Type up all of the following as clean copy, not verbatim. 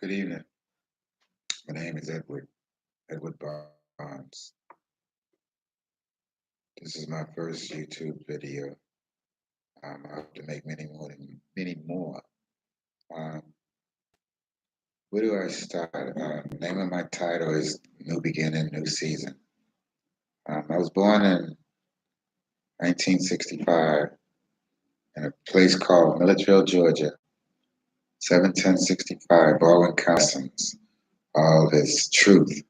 Good evening. My name is Edward Barnes. This is my first YouTube video. I hope to make many more. Um, where do I start? The name of my title is New Beginning, New Season. I was born in 1965 in a place called Milledgeville, Georgia, 71065, Baldwin County. All this truth.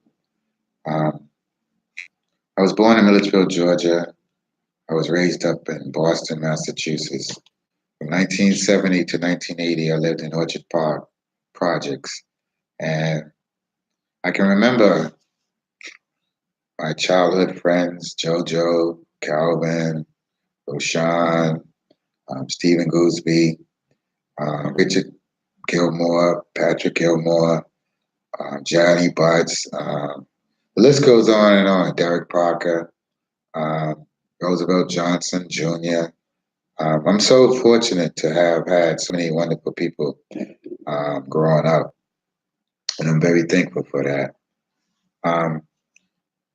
Um, I was born in Milledgeville, Georgia. I was raised up in Boston, Massachusetts. From 1970 to 1980, I lived in Orchard Park projects. And I can remember my childhood friends, JoJo, Calvin, Roshan, Stephen Gooseby, Richard Gilmore, Patrick Gilmore, Johnny Butts. The list goes on and on. Derek Parker, um, Roosevelt Johnson Jr. I'm so fortunate to have had so many wonderful people growing up, and I'm very thankful for that. Um,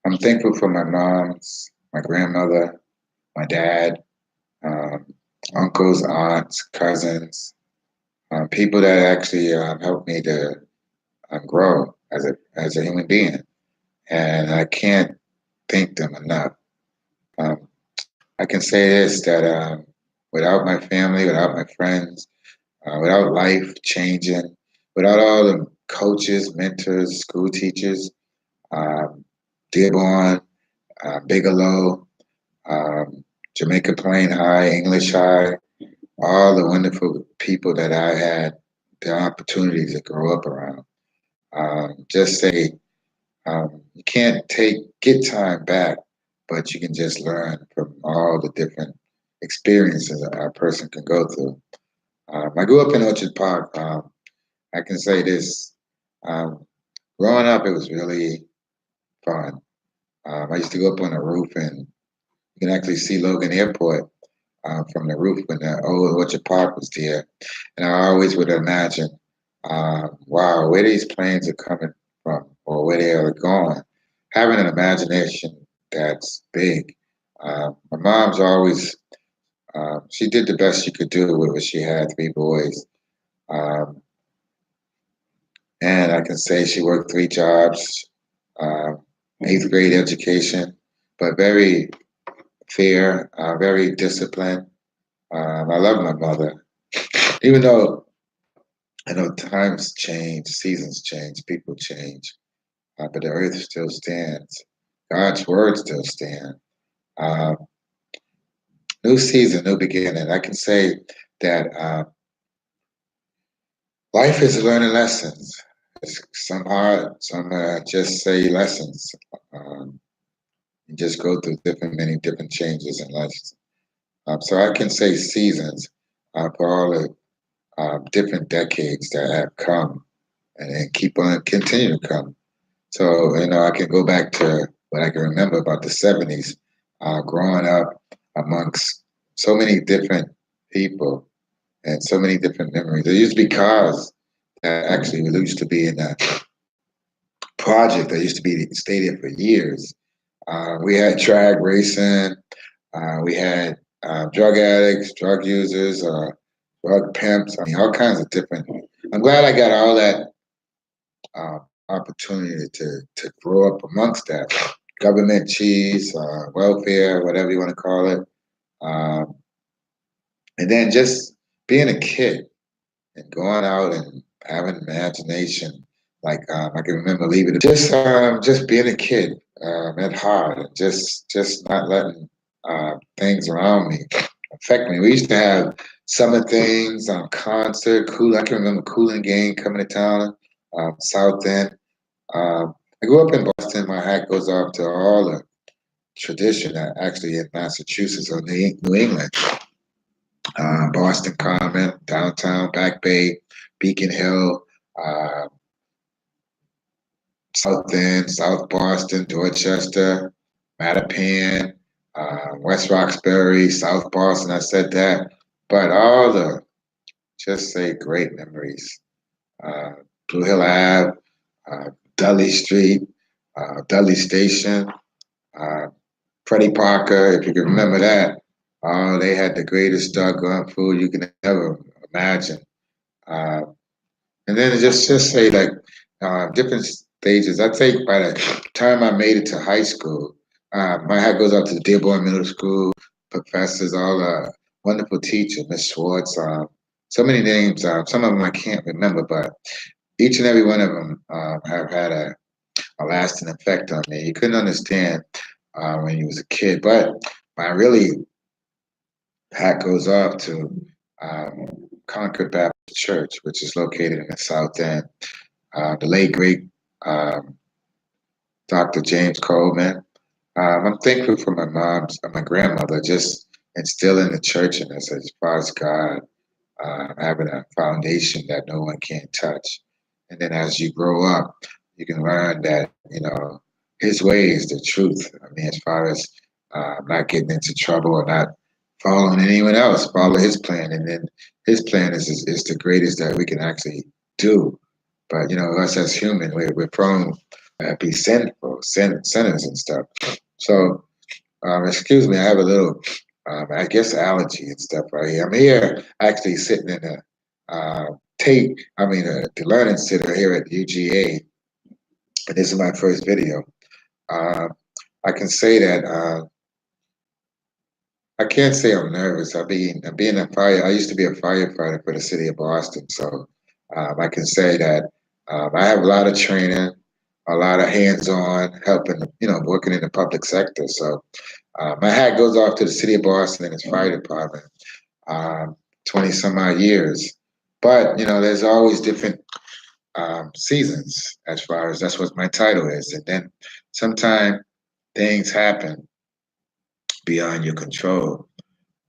I'm thankful for my moms, my grandmother, my dad, um, uncles, aunts, cousins, people that actually helped me to grow as a human being, and I can't thank them enough. Um, I can say this that without my family, without my friends, without life changing, without all the coaches, mentors, school teachers, um, Dearborn, Bigelow, um, Jamaica Plain High, English High, all the wonderful people that I had the opportunity to grow up around. Just say you can't get time back, but you can just learn from all the different experiences a person can go through. I grew up in Orchard Park. I can say this: um, growing up, it was really fun. I used to go up on the roof, and you can actually see Logan Airport from the roof when the old Orchard Park was there. And I always would imagine, wow, where these planes are coming from or where they are going. Having an imagination that's big. My mom's always, she did the best she could do with what she had, three boys. Um, and I can say she worked three jobs, uh, eighth grade education, but very fair, very disciplined. I love my mother. Even though I know times change, seasons change, people change, but the earth still stands. God's word still stands. Uh, New season, new beginning. I can say that life is learning lessons. Some hard, some just say lessons. Um, you just go through many different changes in life. So I can say seasons for all the different decades that have come and keep on continue to come. So, I can go back to what I can remember about the 70s, growing up amongst so many different people and so many different memories. There used to be cars that actually used to be in a project that used to be stayed there for years. We had drag racing, we had drug addicts, drug users, drug pimps. I mean, all kinds of different. I'm glad I got all that opportunity to grow up amongst that government cheese, welfare, whatever you want to call it, um, and then just being a kid and going out and having imagination. Like I can remember leaving, just being a kid at heart, and just not letting things around me affect me. We used to have summer things, concert, cool. I can remember Cooling Gang coming to town, South End. I grew up in Boston. My hat goes off to all the tradition actually in Massachusetts or New England. Boston Common, downtown, Back Bay, Beacon Hill, uh, South End, South Boston, Dorchester, Mattapan, West Roxbury, South Boston. I said that, but all the just say great memories. Uh, Blue Hill Ave, Dudley Street, Dudley Station, uh, Freddie Parker, if you can remember that. Oh, they had the greatest doggone food you can ever imagine. Uh, and then just say like different stages. I think by the time I made it to high school, my hat goes out to the Dearborn Middle School professors, all wonderful teachers, Miss Schwartz. So many names. Some of them I can't remember, but each and every one of them have had a lasting effect on me. You couldn't understand when you was a kid, but my really hat goes off to Concord Baptist Church, which is located in the South End. The late great um, Dr. James Coleman. I'm thankful for my grandmother, just instilling the church in us as far as God, having a foundation that no one can touch. And then as you grow up, you can learn that, His way is the truth. I mean, as far as not getting into trouble or not following anyone else, follow His plan. And then His plan is the greatest that we can actually do. But, us as human, we're prone to be sinful, sinners and stuff. So, excuse me, I have a little, I guess, allergy and stuff right here. I'm here actually sitting in a the learning center here at UGA, and this is my first video. Uh, I can say that I can't say I'm nervous. I'm being a fire. I used to be a firefighter for the city of Boston, so I can say that I have a lot of training, a lot of hands-on helping, working in the public sector. So my hat goes off to the city of Boston and its fire department. 20 some odd years, but there's always different seasons as far as that's what my title is, and then sometimes things happen beyond your control.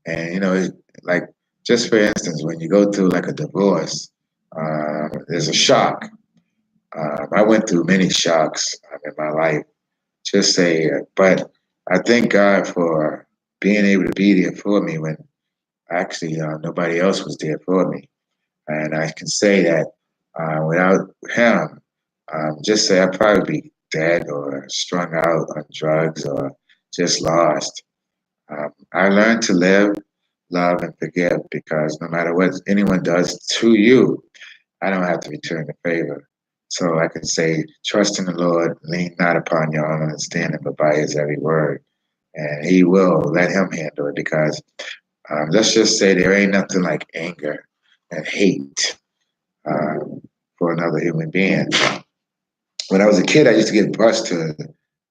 And like just for instance, when you go through like a divorce, there's a shock. I went through many shocks in my life. Just say, but I thank God for being able to be there for me when actually nobody else was there for me. And I can say that without him, just say I'd probably be dead or strung out on drugs or just lost. I learned to live, love, and forgive because no matter what anyone does to you, I don't have to return the favor. So I can say, trust in the Lord, lean not upon your own understanding, but by his every word. And he will let him handle it because let's just say there ain't nothing like anger and hate uh, for another human being. When I was a kid, I used to get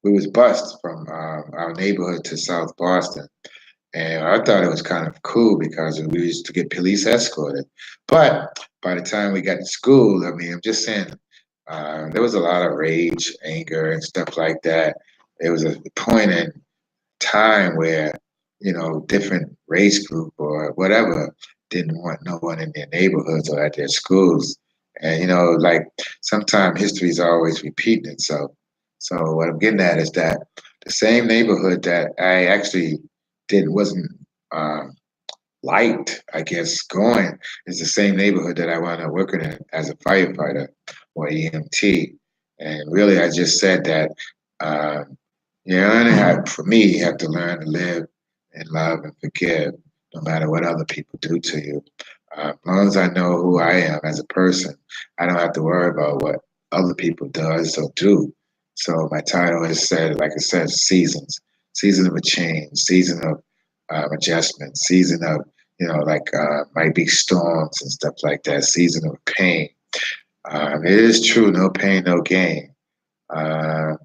we was bused from our neighborhood to South Boston. And I thought it was kind of cool because we used to get police escorted. But by the time we got to school, I mean, I'm just saying, there was a lot of rage, anger, and stuff like that. There was a point in time where, different race group or whatever didn't want no one in their neighborhoods or at their schools. And, like sometimes history is always repeating itself. So what I'm getting at is that the same neighborhood that I actually wasn't um, liked, I guess, going is the same neighborhood that I wound up working in as a firefighter or EMT. And really, I just said that, for me, you have to learn to live and love and forgive no matter what other people do to you. As long as I know who I am as a person, I don't have to worry about what other people does or do. So my title is said, like I said, seasons, season of a change, season of adjustment, season of might be storms and stuff like that, season of pain. It is true, no pain, no gain. Uh,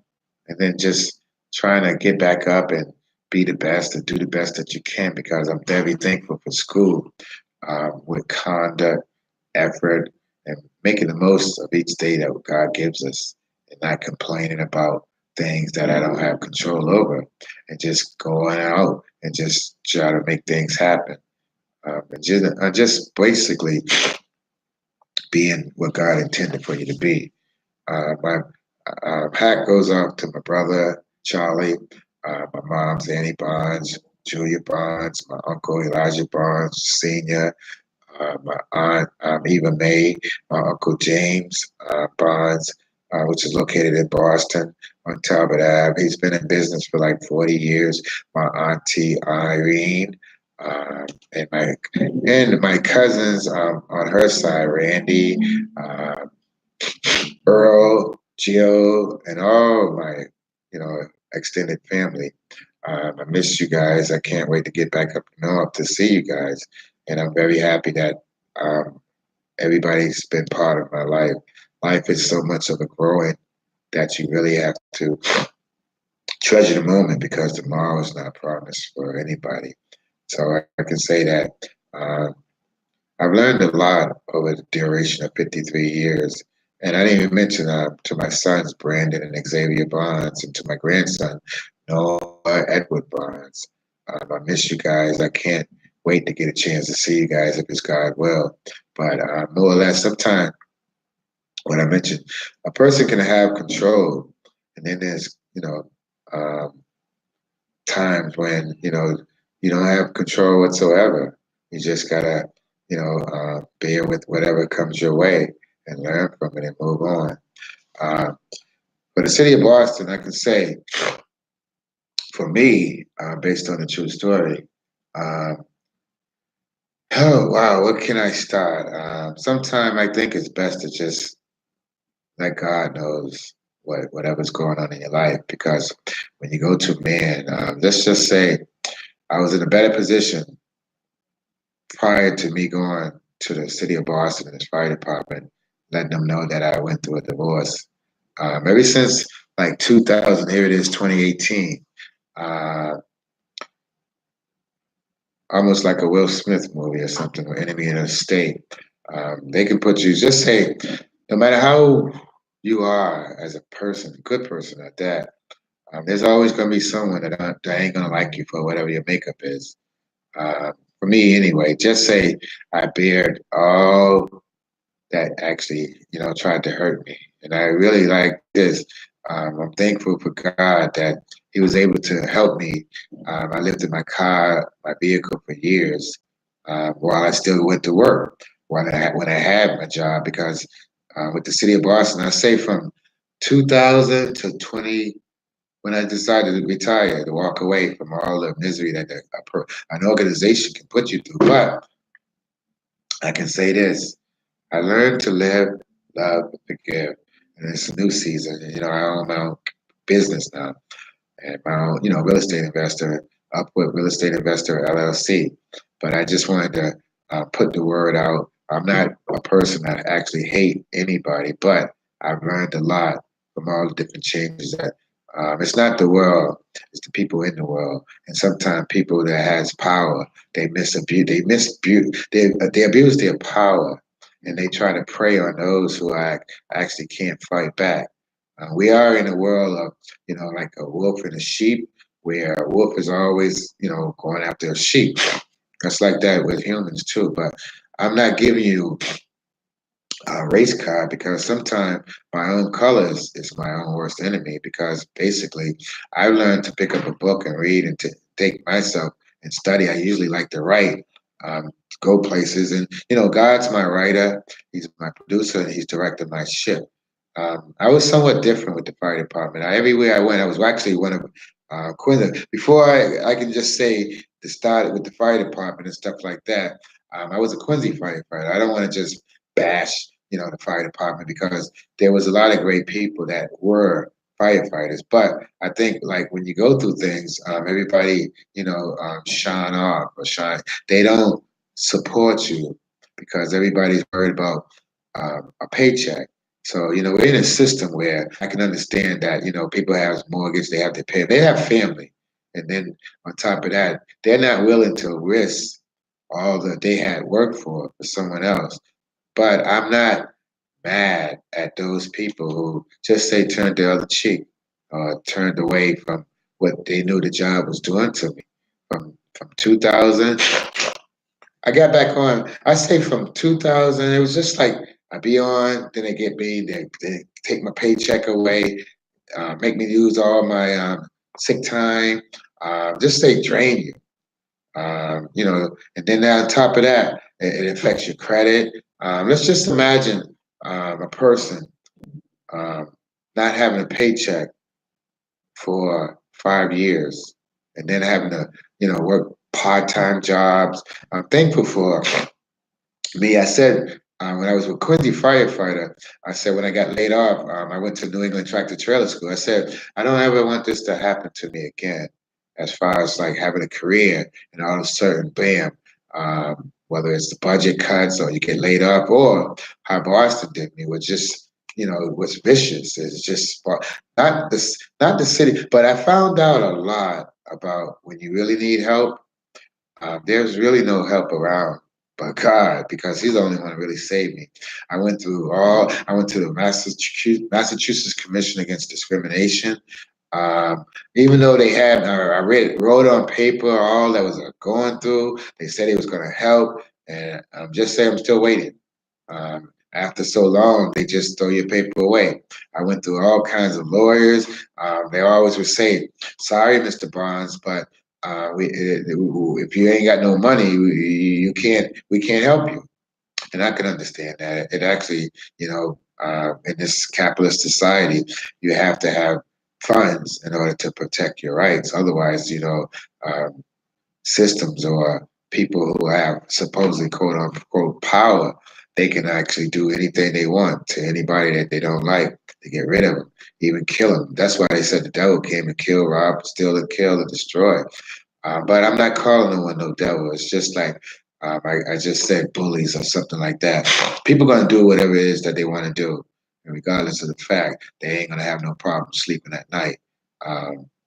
and then just trying to get back up and be the best and do the best that you can because I'm very thankful for school with conduct, effort, and making the most of each day that God gives us and not complaining about things that I don't have control over and just going out and just try to make things happen. And just basically being what God intended for you to be. My hat goes off to my brother Charlie, my mom's Annie Bonds, Julia Bonds, my uncle Elijah Bonds Sr., my aunt Eva May, my uncle James Bonds, which is located in Boston on Talbot Ave. He's been in business for like 40 years. My auntie Irene, uh, and my cousins on her side, Randy, uh, Earl, Jill, and all my, extended family. I miss you guys. I can't wait to get back up north to see you guys. And I'm very happy that um, everybody's been part of my life. Life is so much of a growing that you really have to treasure the moment because tomorrow is not promised for anybody. So I can say that I've learned a lot over the duration of 53 years. And I didn't even mention to my sons, Brandon and Xavier Bonds, and to my grandson, Noah Edward Bonds. I miss you guys. I can't wait to get a chance to see you guys if it's God will. But more or less, sometimes when I mentioned a person can have control, and then there's, times when, you don't have control whatsoever. You just gotta, bear with whatever comes your way and learn from it and move on. Uh, for the city of Boston, I can say, for me, based on the true story, uh, oh wow, what can I start? Sometime I think it's best to just let God knows whatever's going on in your life, because when you go to man, let's just say I was in a better position prior to me going to the city of Boston and the fire department, letting them know that I went through a divorce. Ever since like 2000, here it is, 2018, uh, almost like a Will Smith movie or something, or Enemy in the State. They can put you, just say, no matter how you are as a person, a good person at that, there's always going to be someone that ain't going to like you for whatever your makeup is. For me, anyway, just say I bared all that actually, tried to hurt me. And I really like this. I'm thankful for God that He was able to help me. I lived in my car, my vehicle for years while I still went to work, when I had my job, because with the city of Boston, I say from 2000 to 20, when I decided to retire, to walk away from all the misery that an organization can put you through. But I can say this. I learned to live, love, and forgive. And it's a new season. And, I own my own business now, and my own, real estate investor, Upward Real Estate Investor LLC. But I just wanted to put the word out. I'm not a person that actually hate anybody, but I've learned a lot from all the different changes that it's not the world, it's the people in the world. And sometimes people that has power, they abuse their power, and they try to prey on those who actually can't fight back. We are in a world of, like a wolf and a sheep, where a wolf is always, going after a sheep. It's like that with humans too. But I'm not giving you a race card, because sometimes my own colors is my own worst enemy, because basically I learned to pick up a book and read and to take myself and study. I usually like to write, go places, and God's my writer, He's my producer, and He's directing my ship. I was somewhat different with the fire department. Everywhere I went, I was actually one of Quinn. Before I can just say to start with the fire department and stuff like that, I was a Quincy firefighter. I don't want to just bash, the fire department, because there was a lot of great people that were firefighters. But I think, like, when you go through things, everybody, shine off or shine. They don't support you because everybody's worried about a paycheck. So, we're in a system where I can understand that, people have mortgage, they have to pay, they have family. And then on top of that, they're not willing to risk all that they had worked for someone else. But I'm not mad at those people who just say turned the other cheek, turned away from what they knew the job was doing to me. From 2000, I got back on. I say from 2000, it was just like I be on, then they get me, they take my paycheck away, make me use all my sick time, just say drain you. And then on top of that, It affects your credit. Let's just imagine a person um, not having a paycheck for 5 years and then having to, work part-time jobs. I'm thankful for me. I said when I was with Quincy firefighter, I said when I got laid off, I went to New England Tractor Trailer School. I said I don't ever want this to happen to me again, as far as like having a career and all of a sudden, bam. Whether it's the budget cuts or you get laid off, or how Boston did me, was just it was vicious. It's just not the city, but I found out a lot about when you really need help. There's really no help around but God, because He's the only one who really saved me. I went to the Massachusetts Commission Against Discrimination. Um, Even though they had, wrote on paper all that was going through, they said it was going to help, and just say I'm still waiting. After so long, they just throw your paper away. I went through all kinds of lawyers. They always would say, "Sorry, Mr. Barnes, but if you ain't got no money, you can't. We can't help you." And I can understand that. It actually, in this capitalist society, you have to have funds in order to protect your rights. Otherwise, um, systems or people who have supposedly quote unquote power, they can actually do anything they want to anybody that they don't like to get rid of them, even kill them. That's why they said the devil came to kill, rob, steal, and kill, and destroy. But I'm not calling no one no devil. It's just like I just said bullies or something like that. People gonna do whatever it is that they want to do, and regardless of the fact, they ain't gonna have no problem sleeping at night.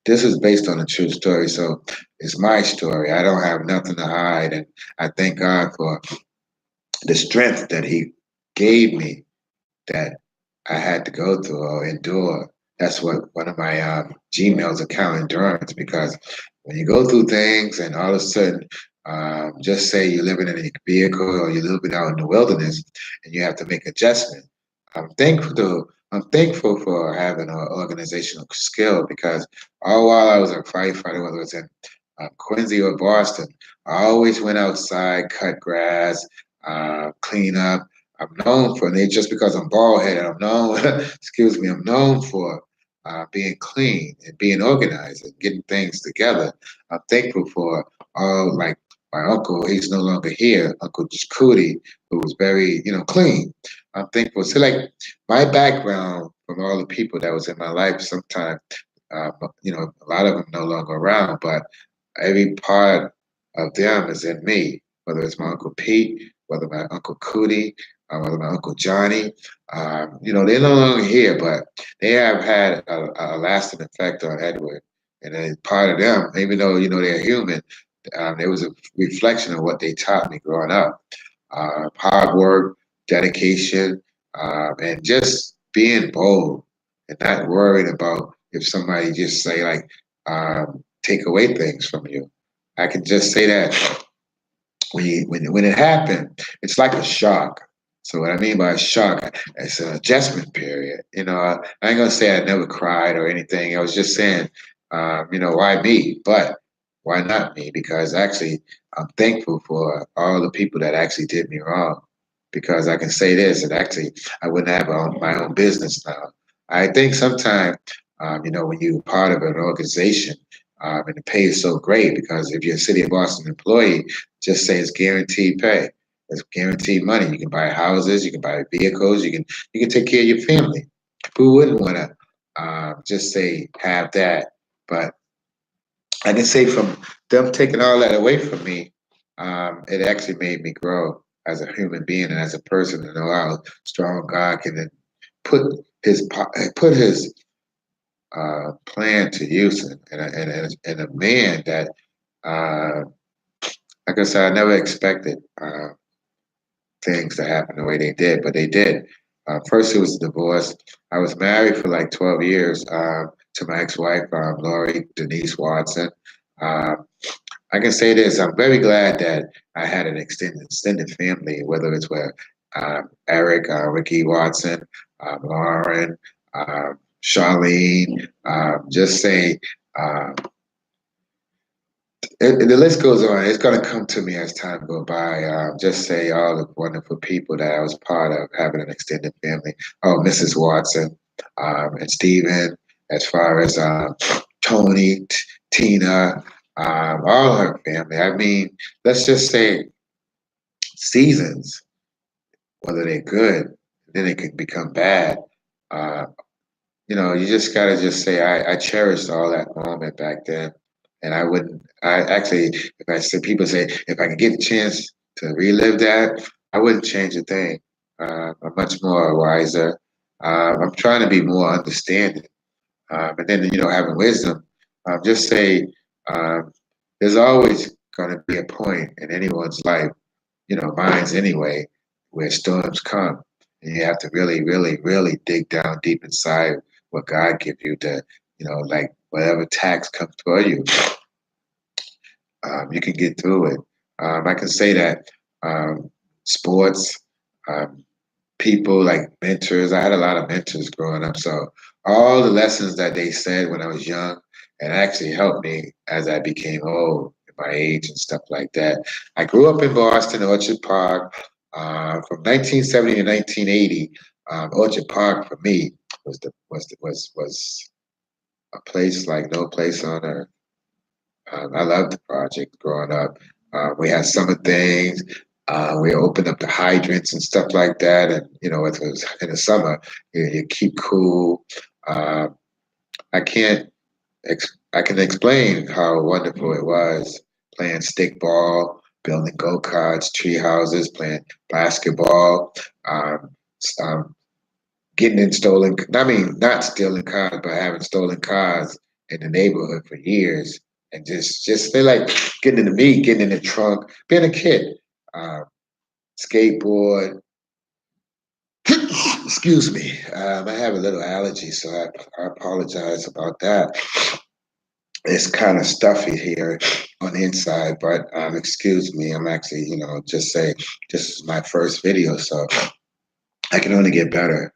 This is based on a true story, so it's my story. I don't have nothing to hide, and I thank God for the strength that He gave me that I had to go through or endure. That's what one of my Gmail's account endurance, because when you go through things and all of a sudden, just say you're living in a vehicle or you're living out in the wilderness and you have to make adjustment. I'm thankful for having an organizational skill, because all while I was a firefighter, whether it's in Quincy or Boston, I always went outside, cut grass, clean up. I'm known for, and it just because I'm bald headed, I'm known, excuse me, I'm known for being clean and being organized and getting things together. I'm thankful for all, like my uncle, he's no longer here, Uncle Cootie, who was very, clean. I'm thankful. So, like, my background from all the people that was in my life, sometimes, a lot of them no longer around, but every part of them is in me, whether it's my Uncle Pete, whether my Uncle Cootie, whether my Uncle Johnny. They're no longer here, but they have had a lasting effect on Edward. And then part of them, even though, they're human, there was a reflection of what they taught me growing up. Hard work, dedication, and just being bold and not worried about if somebody just say like, take away things from you. I can just say that when it happened, it's like a shock. So what I mean by a shock, it's an adjustment period. I ain't gonna say I never cried or anything. I was just saying, why me? But why not me? Because actually, I'm thankful for all the people that actually did me wrong. Because I can say this, and actually, I wouldn't have my own business now. I think sometimes, when you're part of an organization, and the pay is so great, because if you're a City of Boston employee, just say it's guaranteed pay. It's guaranteed money. You can buy houses, you can buy vehicles, you can take care of your family. Who wouldn't want to just say have that? But I can say from them taking all that away from me, it actually made me grow as a human being and as a person, to know how strong God can then put his plan to use, and a man that, like I said, I never expected things to happen the way they did, but they did. First, it was a divorce. I was married for like 12 years to my ex-wife, Lori Denise Watson. Um, I can say this: I'm very glad that I had an extended family, whether it's with Eric, Ricky Watson, Lauren, Charlene. Just say. The list goes on. It's going to come to me as time go by. Just say all the wonderful people that I was part of having an extended family. Oh, Mrs. Watson, and Stephen, as far as Tony, Tina, all her family. I mean, let's just say seasons, whether they're good, then they can become bad. Uh, you just gotta just say I cherished all that moment back then, and I wouldn't. I actually, if I say people say if I could get a chance to relive that, I wouldn't change a thing. I'm much more wiser. I'm trying to be more understanding, and then having wisdom. Just say um, there's always going to be a point in anyone's life, mine's anyway, where storms come. And you have to really, really, really dig down deep inside what God give you to, like whatever tax comes toward you, you can get through it. I can say that sports, um, people like mentors. I had a lot of mentors growing up, so all the lessons that they said when I was young, and actually helped me as I became old, my age and stuff like that. I grew up in Boston, Orchard Park, from 1970 to 1980. Orchard Park for me was a place like no place on earth. I loved the project growing up. We had summer things. We opened up the hydrants and stuff like that. And, it was in the summer, you keep cool. Uh, I can't, I can explain how wonderful it was playing stickball, building go karts, tree houses, playing basketball, um, getting in stolen, I mean, not stealing cars, but having stolen cars in the neighborhood for years. And just they like getting into me, getting in the trunk, being a kid, uh, skateboard. Excuse me. I have a little allergy, so I apologize about that. It's kind of stuffy here on the inside, but excuse me. I'm actually, just say this is my first video, so I can only get better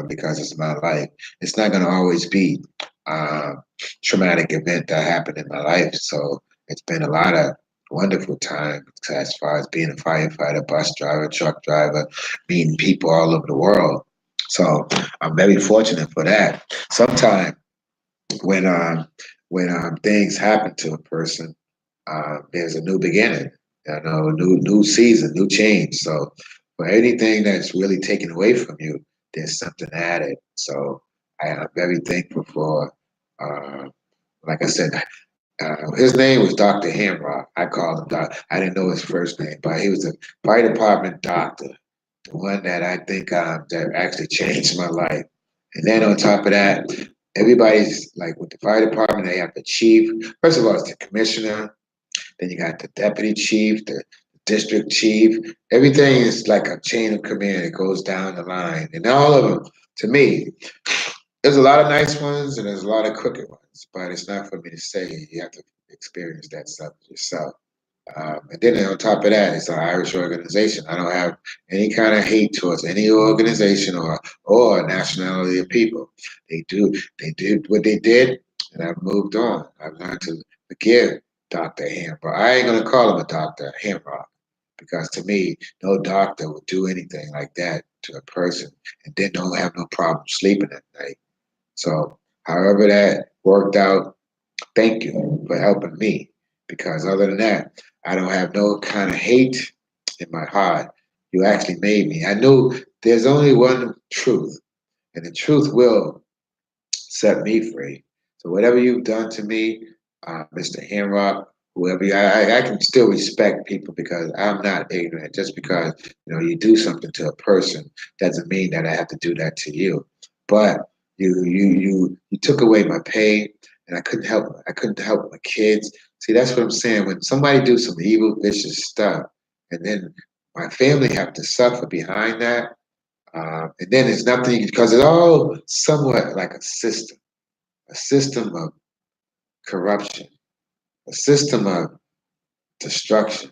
because it's my life. It's not going to always be a traumatic event that happened in my life. So it's been a lot of wonderful time as far as being a firefighter, bus driver, truck driver, meeting people all over the world. So I'm very fortunate for that. Sometimes when things happen to a person, there's a new beginning, new season, new change. So for anything that's really taken away from you, there's something added. So I am very thankful for, uh, like I said, his name was Dr. Hamrock. I called him Doc. I didn't know his first name, but he was a fire department doctor, the one that I think that actually changed my life. And then on top of that, everybody's like with the fire department, they have the chief. First of all, it's the commissioner, then you got the deputy chief, the district chief. Everything is like a chain of command. It goes down the line. And all of them, to me, there's a lot of nice ones and there's a lot of crooked ones, but it's not for me to say. You have to experience that stuff yourself. And then on top of that, it's an Irish organization. I don't have any kind of hate towards any organization or nationality of people. They did what they did, and I've moved on. I've learned to forgive Dr. Hamrock. I ain't gonna call him a Dr. Hamrock because to me, no doctor would do anything like that to a person and then don't have no problem sleeping at night. So, however that worked out, thank you for helping me because other than that, I don't have no kind of hate in my heart. You actually made me. I knew there's only one truth, and the truth will set me free. So whatever you've done to me, Mr. Hamrock, whoever I can still respect people because I'm not ignorant. Just because you do something to a person doesn't mean that I have to do that to you. But you took away my pain, and I couldn't help. I couldn't help my kids. See, that's what I'm saying. When somebody do some evil, vicious stuff, and then my family have to suffer behind that, and then it's nothing because it's all somewhat like a system of corruption, a system of destruction.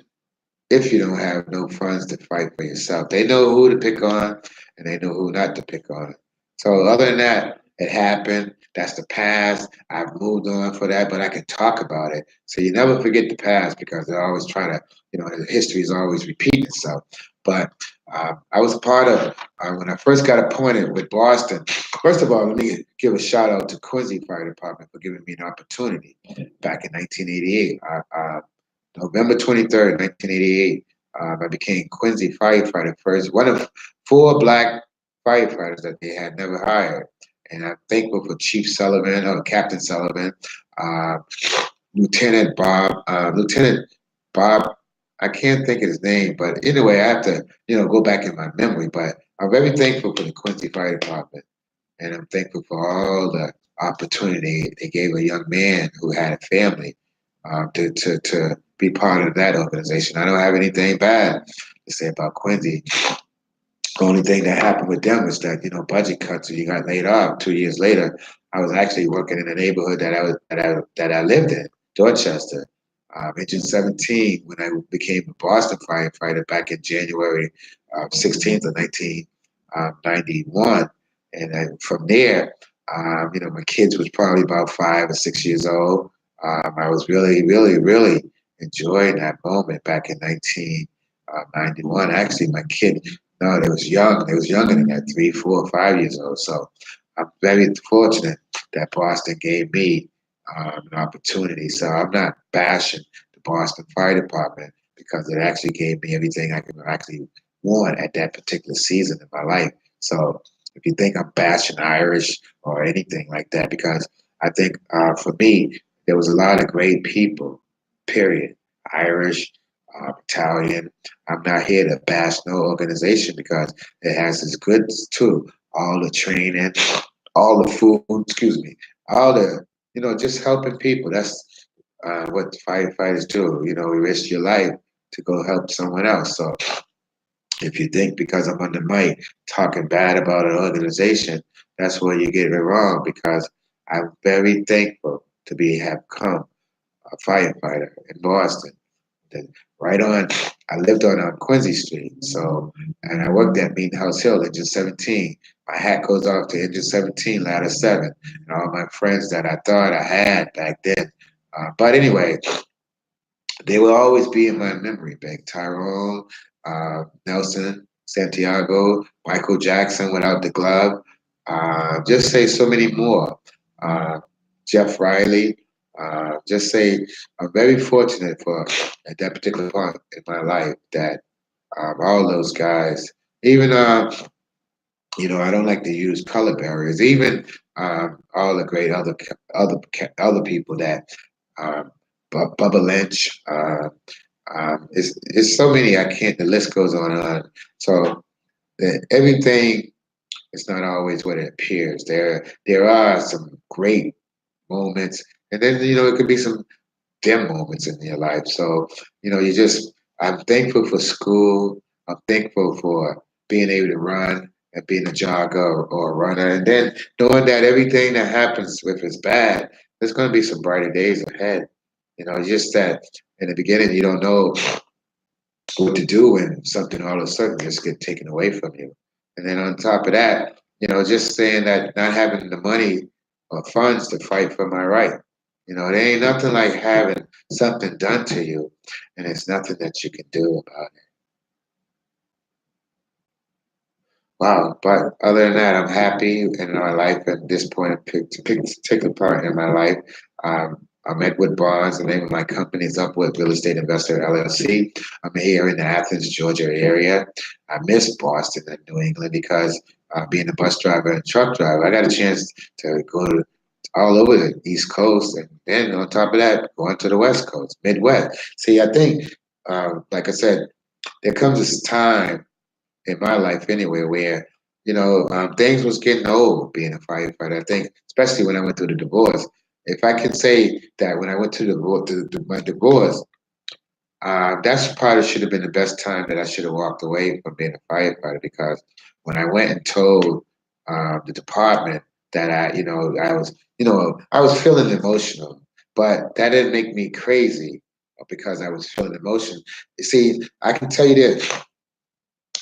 If you don't have no funds to fight for yourself, they know who to pick on and they know who not to pick on. So other than that, It happened. That's the past. I've moved on for that, but I can talk about it. So you never forget the past because they're always trying to, history is always repeating itself. But I was part of when I first got appointed with Boston. First of all, let me give a shout out to Quincy Fire Department for giving me an opportunity back in 1988. November 23rd, 1988, I became Quincy firefighter first, one of four black firefighters that they had never hired. And I'm thankful for Chief Sullivan, or Captain Sullivan, uh, Lieutenant Bob. I can't think of his name, but anyway, I have to, go back in my memory. But I'm very thankful for the Quincy Fire Department, and I'm thankful for all the opportunity they gave a young man who had a family to be part of that organization. I don't have anything bad to say about Quincy. The only thing that happened with them was that budget cuts, and you got laid off. 2 years later, I was actually working in a neighborhood that I lived in, Dorchester. Engine 17, when I became a Boston firefighter back in January 16th of 1991, and then from there, my kids was probably about 5 or 6 years old. I was really, really, really enjoying that moment back in 1991. Actually, my kid, no, they was young. They was younger than that, 3, 4, 5 years old. So I'm very fortunate that Boston gave me an opportunity. So I'm not bashing the Boston Fire Department because it actually gave me everything I could actually want at that particular season in my life. So if you think I'm bashing Irish or anything like that, because I think for me, there was a lot of great people, period. Irish, Italian. I'm not here to bash no organization because it has its goods too. All the training, all the food, excuse me, all the, just helping people. That's what firefighters do. We risk your life to go help someone else. So if you think because I'm on the mic talking bad about an organization, that's where you get it wrong because I'm very thankful to have come a firefighter in Boston. Then right on, I lived on Quincy Street, and I worked at Meeting House Hill, Engine 17. My hat goes off to Engine 17, Ladder 7, and all my friends that I thought I had back then. But anyway, they will always be in my memory bank. Tyrone, Nelson, Santiago, Michael Jackson without the glove. Just say so many more. Uh, Jeff Riley. Just say I'm very fortunate for at that particular point in my life that all those guys, even I don't like to use color barriers. Even all the great other people that Bubba Lynch. It's so many. I can't. The list goes on and on. So everything is not always what it appears. There are some great moments, and then it could be some dim moments in your life. So you just. I'm thankful for school. I'm thankful for being able to run and being a jogger or a runner, and then knowing that everything that happens with is bad. There's going to be some brighter days ahead. Just that in the beginning you don't know what to do when something all of a sudden just get taken away from you. And then on top of that, just saying that not having the money or funds to fight for my right. There ain't nothing like having something done to you, and it's nothing that you can do about it. Wow. But other than that, I'm happy in my life at this point to take a part in my life. I'm Edward Barnes. The name of my company is Upward Real Estate Investor LLC. I'm here in the Athens, Georgia area. I miss Boston and New England because being a bus driver and truck driver, I got a chance to go to all over the East Coast, and then on top of that, going to the West Coast, Midwest. See, I think, like I said, there comes this time in my life anyway, where things was getting old being a firefighter. I think, especially when I went through the divorce. If I can say that when I went to my divorce, that's probably should have been the best time that I should have walked away from being a firefighter because when I went and told the department that I was feeling emotional, but that didn't make me crazy because I was feeling emotion. You see, I can tell you this.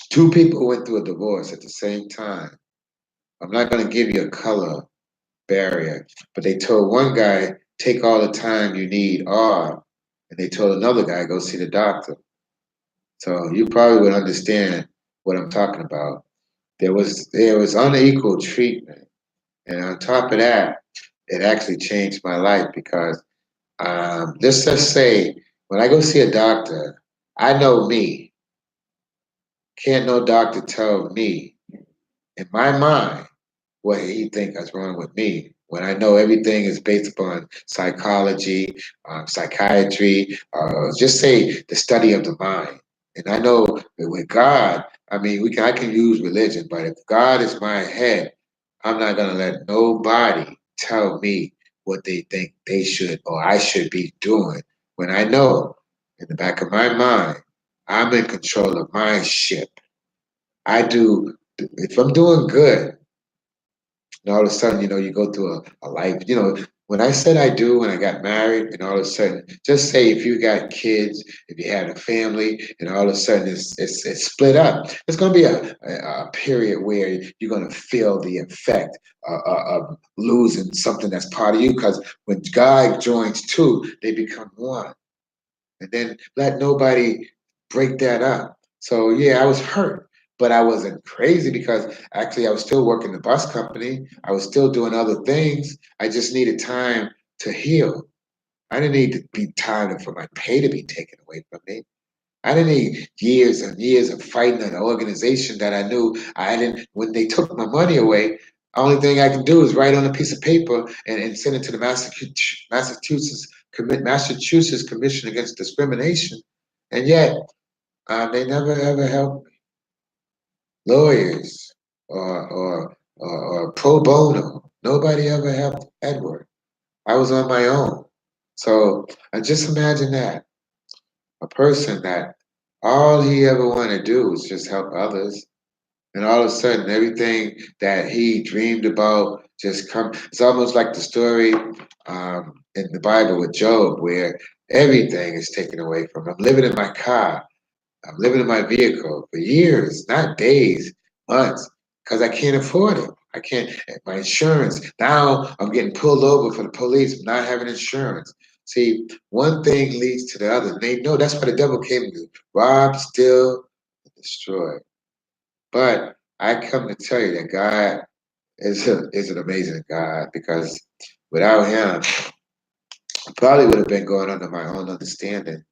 Two people went through a divorce at the same time. I'm not going to give you a color barrier. But they told one guy, take all the time you need off, and they told another guy, go see the doctor. So you probably would understand what I'm talking about. There was unequal treatment, and on top of that, it actually changed my life because let's just say when I go see a doctor, I know me. Can't no doctor tell me in my mind what he think is wrong with me when I know everything is based upon psychology, psychiatry, just say the study of the mind. And I know that with God, I mean, I can use religion, but if God is my head, I'm not gonna let nobody tell me what they think they should or I should be doing when I know in the back of my mind I'm in control of my ship. I do if I'm doing good, and all of a sudden, you go through a life. When I said I do when I got married, and all of a sudden, just say if you got kids, if you had a family, and all of a sudden it's split up, it's going to be a period where you're going to feel the effect of losing something that's part of you. Because when God joins two, they become one. And then let nobody break that up. So yeah, I was hurt, but I wasn't crazy because actually I was still working the bus company. I was still doing other things. I just needed time to heal. I didn't need to be time for my pay to be taken away from me. I didn't need years and years of fighting an organization that I knew I didn't. When they took my money away, only thing I can do is write on a piece of paper and send it to the Massachusetts Commission Against Discrimination, and yet they never ever helped lawyers or pro bono. Nobody ever helped Edward. I was on my own. So I just imagine that a person that all he ever wanted to do was just help others. And all of a sudden, everything that he dreamed about just come. It's almost like the story in the Bible with Job, where everything is taken away from him. I'm living in my car. I'm living in my vehicle for years, not days, months, because I can't afford it. I can't. My insurance. Now I'm getting pulled over for the police for not having insurance. See, one thing leads to the other. And they know that's why the devil came to rob, steal, and destroy. But I come to tell you that God is an amazing God because without Him, I probably would have been going under my own understanding,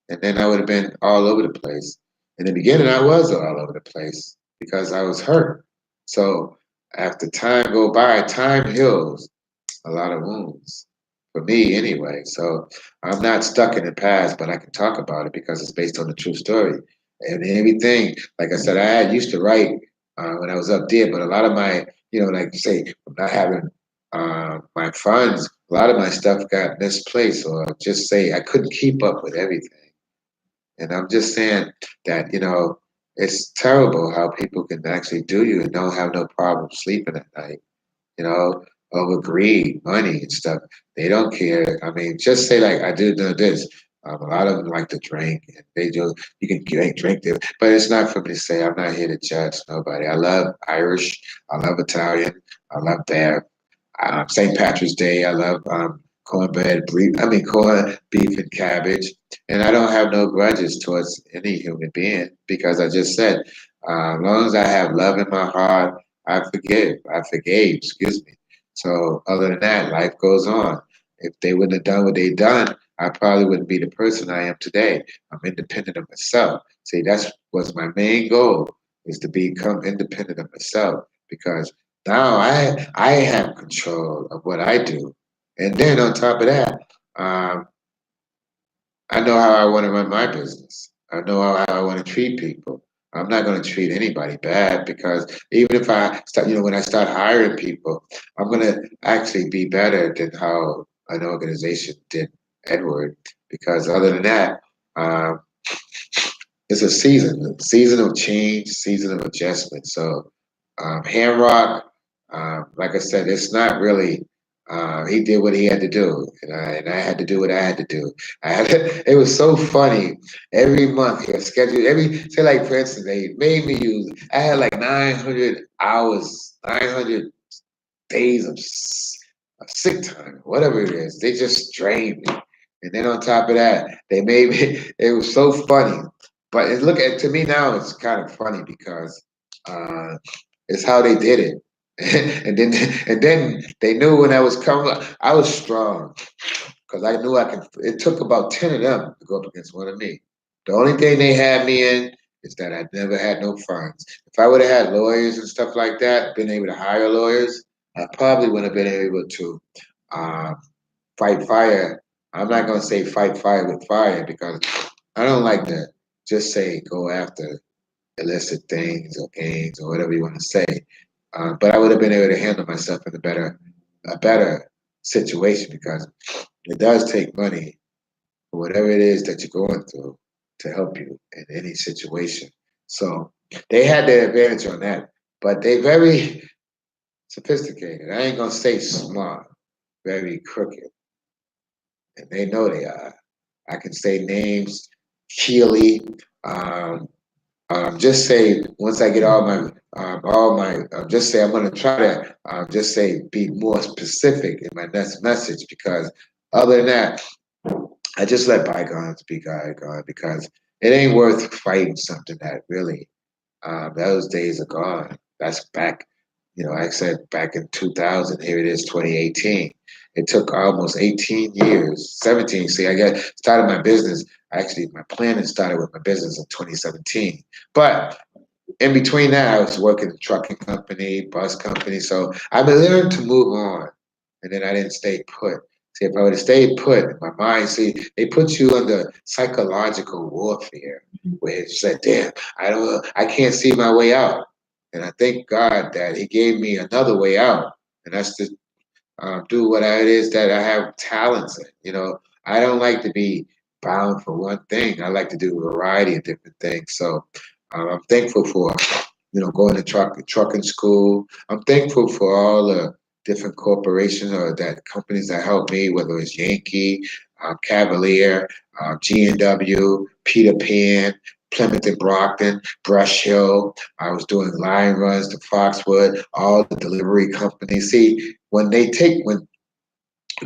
and then I would have been all over the place. In the beginning, I was all over the place because I was hurt. So after time go by, time heals a lot of wounds for me anyway. So I'm not stuck in the past, but I can talk about it because it's based on the true story. And everything, like I said, I used to write when I was up there, but a lot of my, like say, not having my funds, a lot of my stuff got misplaced, or just say I couldn't keep up with everything. And I'm just saying that, it's terrible how people can actually do you and don't have no problem sleeping at night, you know, over greed, money and stuff. They don't care. I mean, just say like I do know this. A lot of them like to drink, and they do. You can drink them, but it's not for me to say. I'm not here to judge nobody. I love Irish. I love Italian. I love that. St. Patrick's Day. I love cornbread, corn, beef, and cabbage. And I don't have no grudges towards any human being because I just said, as long as I have love in my heart, I forgive. I forgave. Excuse me. So other than that, life goes on. If they wouldn't have done what they done, I probably wouldn't be the person I am today. I'm independent of myself. See, that's was my main goal is to become independent of myself because now I have control of what I do, and then on top of that, um, I know how I want to run my business. I know how I want to treat people. I'm not going to treat anybody bad because even if I start, when I start hiring people, I'm going to actually be better than how an organization did Edward. Because other than that, um, it's a season of change, season of adjustment. So, Hamrock, like I said, it's not really. He did what he had to do, and I had to do what I had to do. It was so funny. Every month he had scheduled say like for instance, they made me use. I had like 900 hours, 900 days of sick time, whatever it is. They just drained me. And then on top of that, they made me, it was so funny. But look at, to me now, it's kind of funny because uh, it's how they did it. and then they knew when I was coming, I was strong because I knew I could. It took about 10 of them to go up against one of me. The only thing they had me in is that I never had no funds. If I would have had lawyers and stuff like that, been able to hire lawyers, I probably would have been able to uh, fight fire. I'm not going to say fight fire with fire because I don't like to just say go after illicit things or gains or whatever you want to say. But I would have been able to handle myself in a better situation because it does take money for whatever it is that you're going through to help you in any situation. So they had their advantage on that, but they very sophisticated. I ain't gonna say smart, very crooked, and they know they are. I can say names, Keely, um, just say once I get all my just say I'm going to try to just say be more specific in my next message because other than that, I just let bygones be bygones because it ain't worth fighting something that really those days are gone. That's back, like I said, back in 2000. Here it is, 2018. It took almost 18 years, 17. See, I got started my business. Actually, my planning started with my business in 2017. But in between that, I was working in a trucking company, bus company. So I learned to move on, and then I didn't stay put. See, if I would have stayed put, in my mind, see, they put you under psychological warfare, where it said, "Damn, I can't see my way out." And I thank God that He gave me another way out, and that's to do what it is that I have talents in. I don't like to be bound for one thing. I like to do a variety of different things. So I'm thankful for going to trucking school. I'm thankful for all the different corporations or that companies that help me, whether it's Yankee, Cavalier, G&W, Peter Pan, Plymouth and Brockton, Brush Hill. I was doing line runs to Foxwood, all the delivery companies. See, when the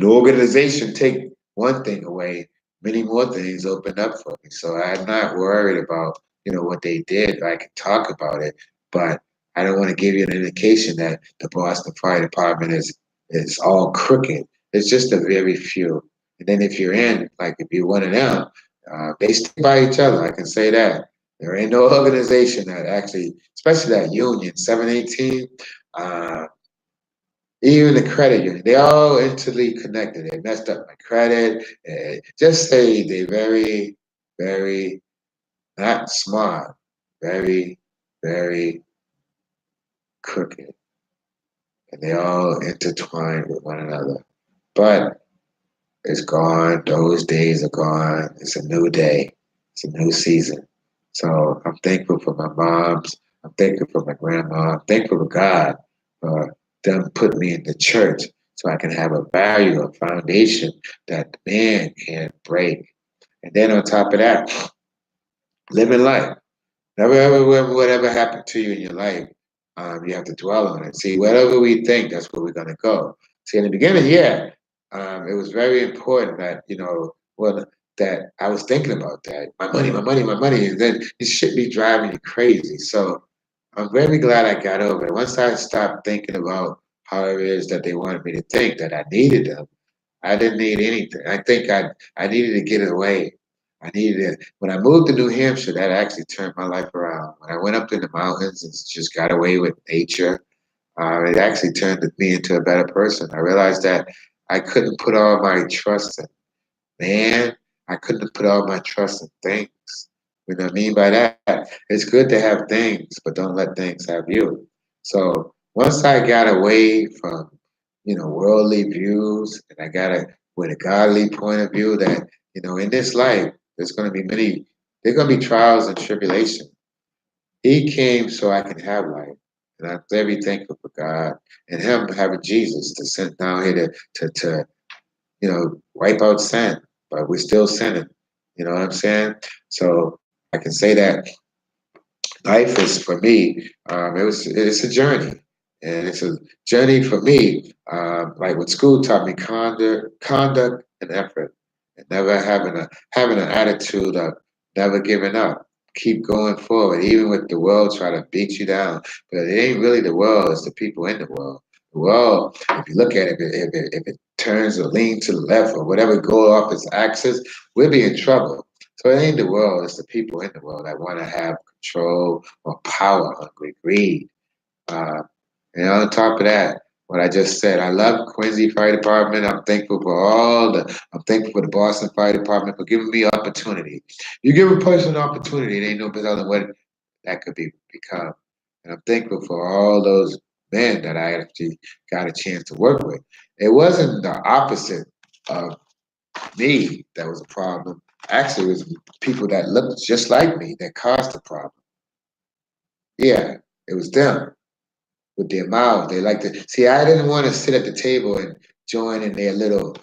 organization take one thing away, many more things open up for me. So I'm not worried about what they did. I can talk about it, but I don't want to give you an indication that the Boston Fire Department is all crooked. It's just a very few. And then if you're in, like if you're one of them, they stick by each other. I can say that. There ain't no organization that actually, especially that union, 718. Even the credit union, they all intimately connected. They messed up my credit. Just say they very, very not smart, very, very crooked, and they all intertwined with one another. But it's gone. Those days are gone. It's a new day. It's a new season. So I'm thankful for my moms. I'm thankful for my grandma. I'm thankful for God for them putting me in the church so I can have a value, a foundation that man can't break. And then on top of that, living life. Never ever whatever happened to you in your life, you have to dwell on it. See, whatever we think, that's where we're gonna go. See, in the beginning, yeah, it was very important that that I was thinking about that. My money, my money, my money, and then it should be driving you crazy. So I'm very glad I got over it. Once I stopped thinking about how it is that they wanted me to think that I needed them, I didn't need anything. I think I needed to get away. I needed it. When I moved to New Hampshire, that actually turned my life around. When I went up in the mountains and just got away with nature, it actually turned me into a better person. I realized that I couldn't put all my trust in man. I couldn't put all my trust in things. You know what I mean by that? It's good to have things, but don't let things have you. So once I got away from, worldly views and I got it with a godly point of view that, in this life, there's going to be trials and tribulation. He came so I can have life. And I'm very thankful for God and Him having Jesus to send down here to wipe out sin, but we're still sinning. You know what I'm saying? So I can say that life is for me. It's a journey, And it's a journey for me, like what school taught me, conduct and effort, and never having an attitude of never giving up. Keep going forward, even with the world try to beat you down. But it ain't really the world; it's the people in the world. The world, if you look at it, if it turns or leans to the left or whatever, go off its axis, we'll be in trouble. So it ain't the world; it's the people in the world that want to have control or power hungry, greed. Uh, and on top of that, what I just said, I love Quincy Fire Department. I'm thankful for the Boston Fire Department for giving me opportunity. You give a person an opportunity, they ain't no telling what that could become. And I'm thankful for all those men that I actually got a chance to work with. It wasn't the opposite of me that was a problem. Actually, it was people that looked just like me that caused the problem. Yeah, it was them with their mouths. They like to see. I didn't want to sit at the table and join in their little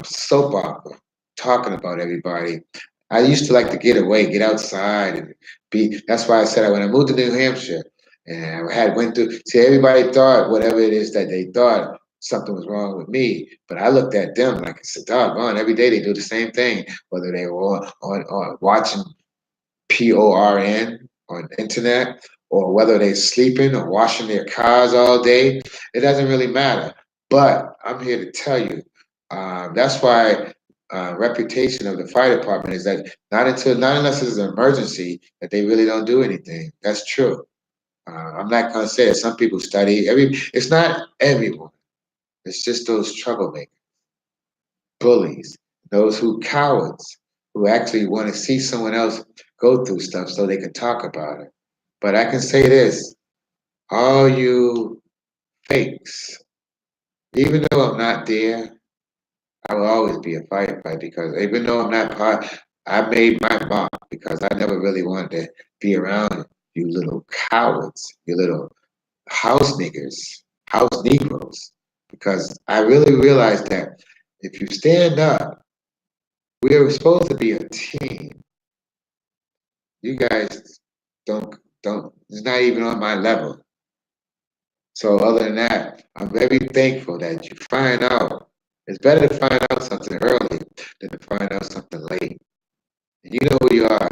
soap opera, talking about everybody. I used to like to get away, get outside, and be. That's why I said when I moved to New Hampshire, and I had went through. See, everybody thought whatever it is that they thought something was wrong with me, but I looked at them like I said, doggone, every day they do the same thing, whether they were on watching PORN on the internet, or whether they're sleeping or washing their cars all day. It doesn't really matter. But I'm here to tell you, that's why reputation of the fire department is that not unless it's an emergency that they really don't do anything. That's true. I'm not gonna say that some people study. It's not everyone. It's just those troublemakers, bullies, those who cowards, who actually want to see someone else go through stuff so they can talk about it. But I can say this, all you fakes, even though I'm not there, I will always be a firefighter because even though I'm not part, I made my mark because I never really wanted to be around you little cowards, you little house niggers, house Negroes, because I really realized that if you stand up, we are supposed to be a team. You guys don't. It's not even on my level. So other than that, I'm very thankful that you find out. It's better to find out something early than to find out something late. And you know who you are.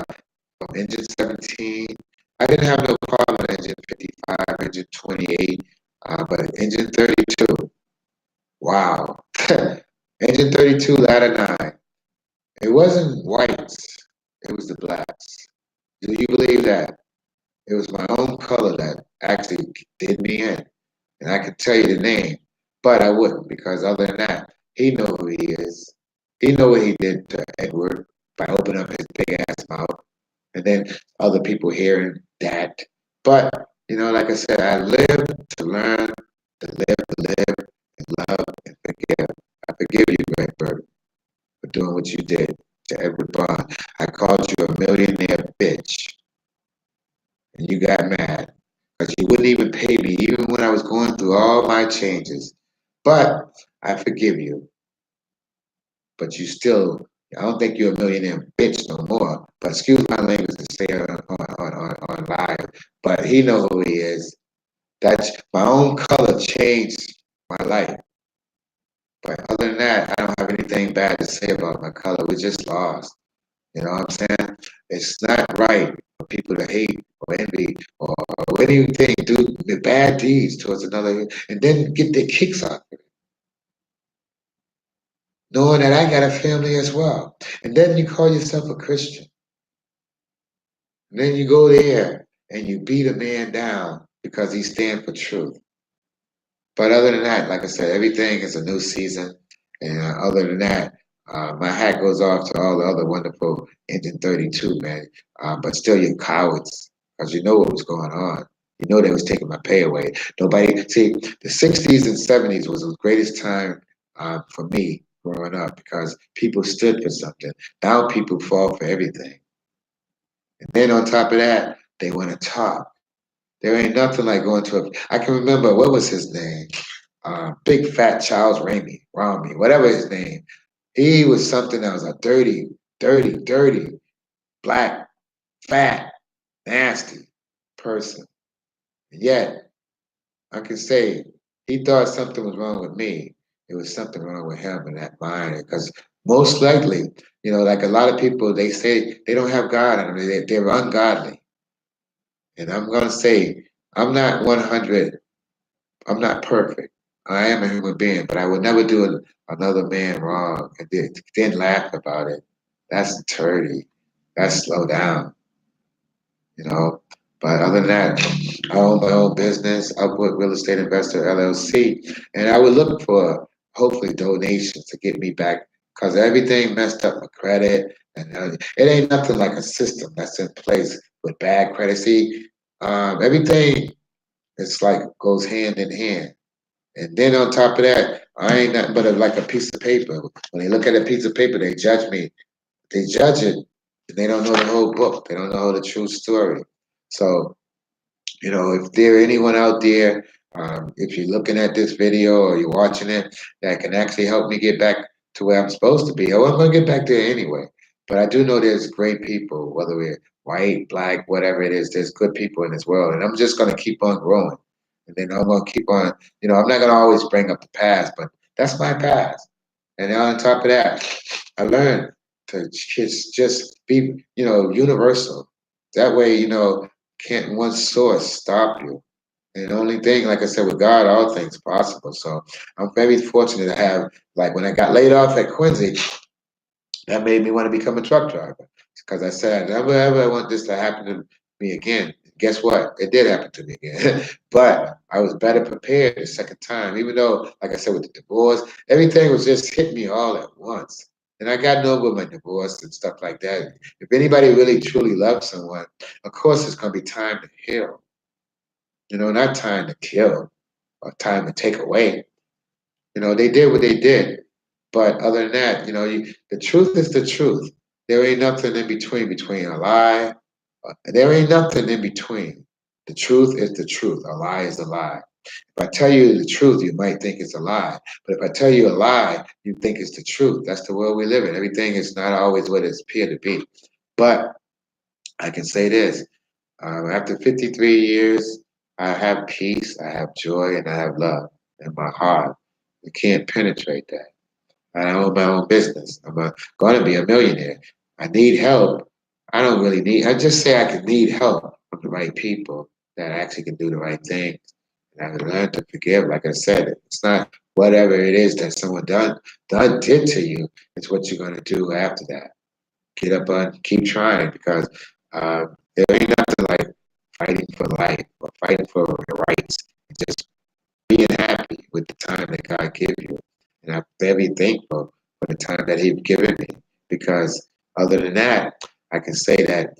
From engine 17, I didn't have no problem with engine 55, engine 28, but engine 32. Wow. Engine 32, ladder 9. It wasn't whites. It was the blacks. Do you believe that? It was my own color that actually did me in. And I could tell you the name, but I wouldn't because other than that, he know who he is. He know what he did to Edward by opening up his big ass mouth. And then other people hearing that. But, like I said, I live to learn, to live, and love, and forgive. I forgive you, Redbird, for doing what you did to Edward Bond. I called you a millionaire bitch and you got mad because you wouldn't even pay me, even when I was going through all my changes. But I forgive you. But you still, I don't think you're a millionaire bitch no more. But excuse my language to say it on live. But he know who he is. That's my own color changed my life. But other than that, I don't have anything bad to say about my color. We just lost. You know what I'm saying? It's not right for people to hate or envy or anything, do the bad deeds towards another, and then get their kicks out of it, knowing that I got a family as well. And then you call yourself a Christian. And then you go there and you beat a man down because he stands for truth. But other than that, like I said, everything is a new season. And other than that, my hat goes off to all the other wonderful Engine 32, man. But still, you're cowards because you know what was going on. You know they was taking my pay away. Nobody, see, the 60s and 70s was the greatest time for me growing up because people stood for something. Now people fall for everything. And then on top of that, they want to talk. There ain't nothing like going to a. I can remember what was his name, Big Fat Charles Rami, whatever his name. He was something that was a dirty, black, fat, nasty person. And yet I can say he thought something was wrong with me. It was something wrong with him in that mind. Because most likely, like a lot of people, they say they don't have God in them. They're ungodly. And I'm going to say, I'm not 100. I'm not perfect. I am a human being, but I would never do another man wrong and then laugh about it. That's dirty. That's slow down, you know. But other than that, I own my own business, Upward Real Estate Investor LLC, and I would look for hopefully donations to get me back because everything messed up my credit, and it ain't nothing like a system that's in place with bad credit. See, everything is like goes hand in hand. And then on top of that, I ain't nothing but like a piece of paper. When they look at a piece of paper, they judge me. They judge it, and they don't know the whole book. They don't know the true story. So, if there anyone out there, if you're looking at this video or you're watching it, that can actually help me get back to where I'm supposed to be, I'm gonna get back there anyway. But I do know there's great people, whether we're white, black, whatever it is, there's good people in this world, and I'm just gonna keep on growing. And then I'm gonna keep on, I'm not gonna always bring up the past, but that's my past. And on top of that, I learned to just be, universal. That way, can't one source stop you. And the only thing, like I said, with God, all things possible. So I'm very fortunate to have, like, when I got laid off at Quincy, that made me want to become a truck driver because I said, I never ever want this to happen to me again. Guess what? It did happen to me again. But I was better prepared the second time, even though, like I said, with the divorce, everything was just hitting me all at once. And I got over my divorce and stuff like that. If anybody really truly loves someone, of course, it's going to be time to heal. Not time to kill or time to take away. They did what they did. But other than that, the truth is the truth. There ain't nothing in between a lie. There ain't nothing in between. The truth is the truth. A lie is a lie. If I tell you the truth, you might think it's a lie. But if I tell you a lie, you think it's the truth. That's the world we live in. Everything is not always what it appears to be. But I can say this. After 53 years, I have peace, I have joy, and I have love in my heart. You can't penetrate that. I own my own business. I'm going to be a millionaire. I need help. I don't really need. I just say I can need help from the right people that actually can do the right things. And I learned to forgive. Like I said, it's not whatever it is that someone did to you. It's what you're going to do after that. Get up and keep trying because there ain't nothing like fighting for life or fighting for your rights. Just being happy with the time that God gave you. And I'm very thankful for the time that He's given me because other than that, I can say that,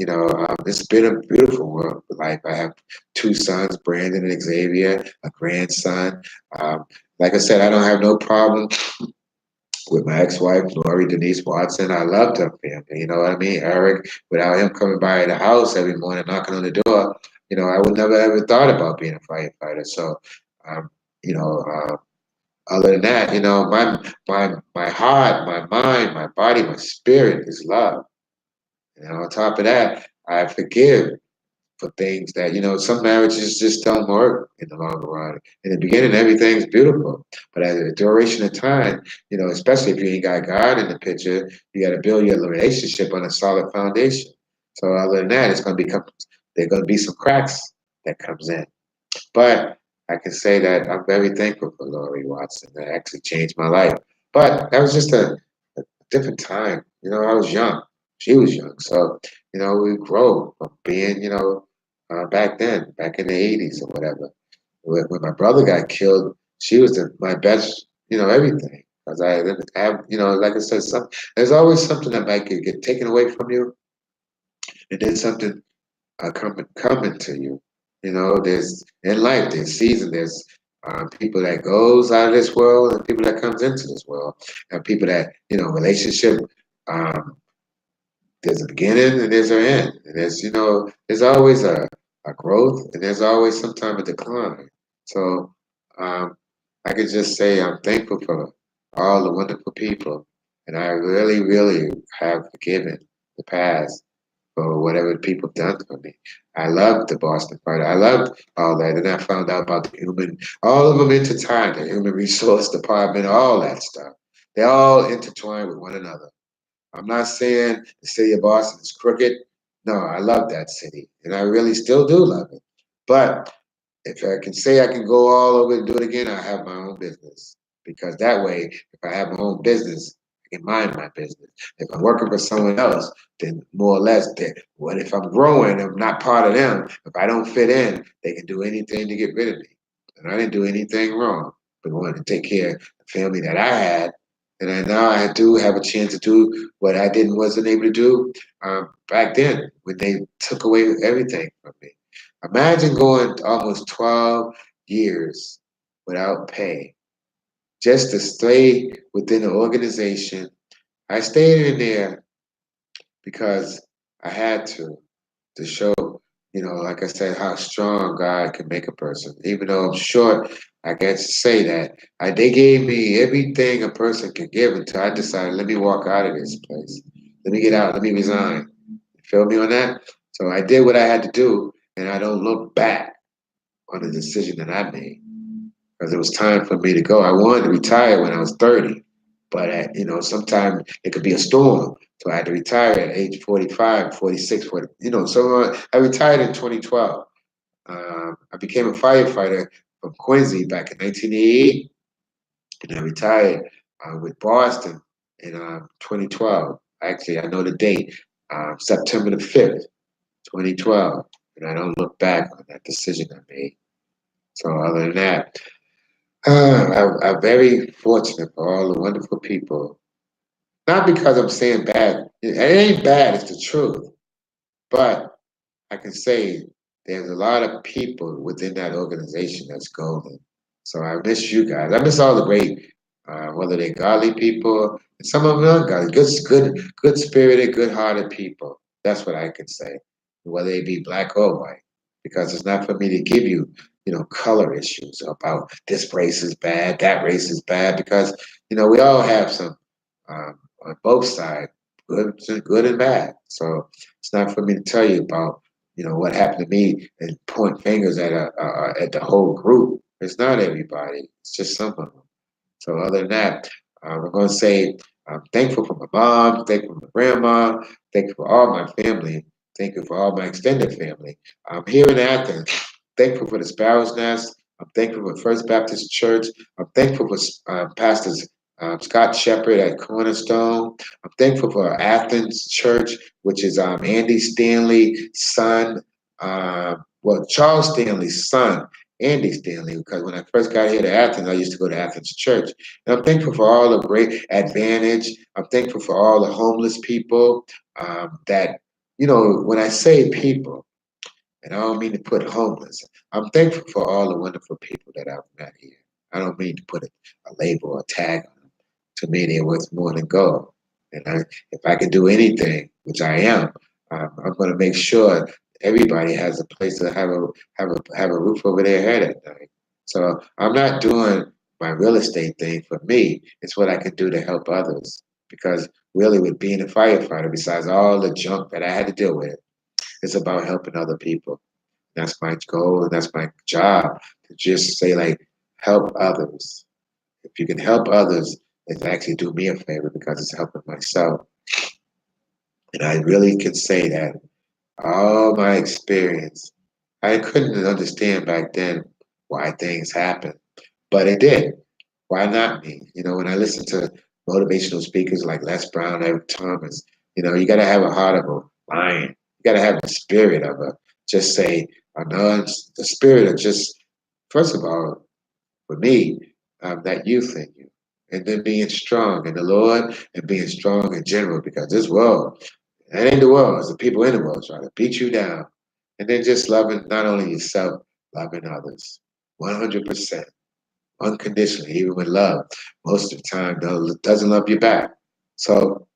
it's been a beautiful world of life. I have two sons, Brandon and Xavier, a grandson. Like I said, I don't have no problem with my ex-wife, Lori Denise Watson. I loved her family, you know what I mean? Eric, without him coming by the house every morning, knocking on the door, I would never ever thought about being a firefighter. So, um, you know, uh, other than that, my heart, my mind, my body, my spirit is love. And on top of that, I forgive for things that some marriages just don't work in the long run. In the beginning, everything's beautiful, but at the duration of time, especially if you ain't got God in the picture, you got to build your relationship on a solid foundation. So other than that, it's going to become there are going to be some cracks that comes in. But I can say that I'm very thankful for Lori Watson. That actually changed my life. But that was just a different time. I was young. She was young. So, we grow from being, back then, back in the 80s or whatever. When my brother got killed, she was my best, everything. Because I didn't have, like I said, there's always something that might get taken away from you, and then something coming to you. There's in life, there's season, there's people that goes out of this world and people that comes into this world, and people that relationship. Um, there's a beginning and there's an end, and there's always a growth and there's always sometimes a decline. So I could just say I'm thankful for all the wonderful people, and I really, really have forgiven the past for whatever people done for me. I loved the Boston Fighter. I loved all that. And I found out about the all of them intertwined, the human resource department, all that stuff. They all intertwined with one another. I'm not saying the city of Boston is crooked. No, I love that city. And I really still do love it. But if I can say I can go all over and do it again, I have my own business. Because that way, if I have my own business, I can mind my business. If I'm working for someone else, then more or less, what if I'm growing, I'm not part of them. If I don't fit in, they can do anything to get rid of me. And I didn't do anything wrong, but wanted to take care of the family that I had. And now I do have a chance to do what I didn't wasn't able to do back then when they took away everything from me. Imagine going almost 12 years without pay just to stay within the organization. I stayed in there because I had to show, like I said, how strong God can make a person. Even though I'm short, I get to say that. They gave me everything a person can give until I decided, let me walk out of this place. Let me get out. Let me resign. You feel me on that? So I did what I had to do, and I don't look back on the decision that I made because it was time for me to go. I wanted to retire when I was 30, but sometimes it could be a storm. So I had to retire at age 45, 46, 40, so I retired in 2012. I became a firefighter from Quincy back in 1988, and I retired with Boston in 2012. Actually, I know the date, September the 5th, 2012, and I don't look back on that decision I made. So other than that, I'm very fortunate for all the wonderful people. Not because I'm saying bad. It ain't bad, it's the truth. But I can say there's a lot of people within that organization that's golden. So I miss you guys. I miss all the great, whether they're godly people, and some of them ungodly, good spirited, good hearted people. That's what I can say, whether they be black or white, because it's not for me to give you, color issues about this race is bad, that race is bad, because we all have some on both sides, good and bad. So it's not for me to tell you about what happened to me and point fingers at the whole group. It's not everybody. It's just some of them. So other than that, I'm going to say I'm thankful for my mom, thankful for my grandma, thankful for all my family, thankful for all my extended family. I'm here in Athens. Thankful for the Sparrow's Nest. I'm thankful for First Baptist Church. I'm thankful for pastors Scott Shepherd at Cornerstone. I'm thankful for Athens Church, which is Andy Stanley's son. Charles Stanley's son, Andy Stanley, because when I first got here to Athens, I used to go to Athens Church. And I'm thankful for all the great advantage. I'm thankful for all the homeless people that, when I say people, and I don't mean to put homeless, I'm thankful for all the wonderful people that I've met here. I don't mean to put a label or a tag on them. To me, they're worth more than gold. And if I can do anything, which I am, I'm going to make sure everybody has a place to have a roof over their head at night. So I'm not doing my real estate thing for me. It's what I can do to help others. Because really, with being a firefighter, besides all the junk that I had to deal with, it's about helping other people. That's my goal and that's my job to just say, like, help others. If you can help others, it's actually do me a favor because it's helping myself. And I really can say that all my experience, I couldn't understand back then why things happen, but it did. Why not me? When I listen to motivational speakers like Les Brown, Eric Thomas, you got to have a heart of a lion. You got to have the spirit of just say, the spirit of just, first of all, for me, that youth in you. And then being strong in the Lord and being strong in general, because this world, that ain't the world, it's the people in the world trying to beat you down. And then just loving not only yourself, loving others. 100%. Unconditionally, even with love. Most of the time, though, doesn't love you back. So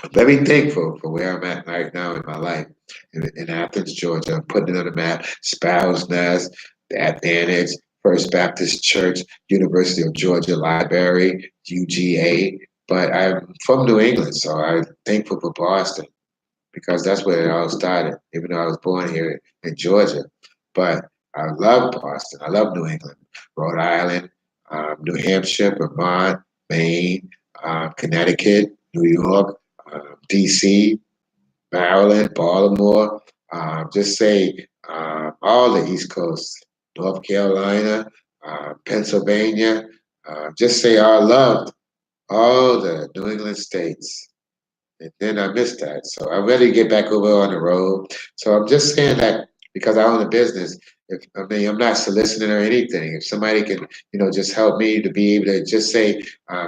I'm very thankful for where I'm at right now in my life in Athens, Georgia. I'm putting it on the map. Sparrow's Nest, the Advantage, First Baptist Church, University of Georgia Library, UGA. But I'm from New England, so I'm thankful for Boston. because that's where it all started, even though I was born here in Georgia. But I love Boston. I love New England, Rhode Island, New Hampshire, Vermont, Maine, Connecticut, New York, D.C., Maryland, Baltimore, just say all the East Coast, North Carolina, Pennsylvania, just say I loved all the New England states. And then I missed that. So I'm ready to get back over on the road. So I'm just saying that because I own a business. If I mean, I'm not soliciting or anything. If somebody can, just help me to be able to just say,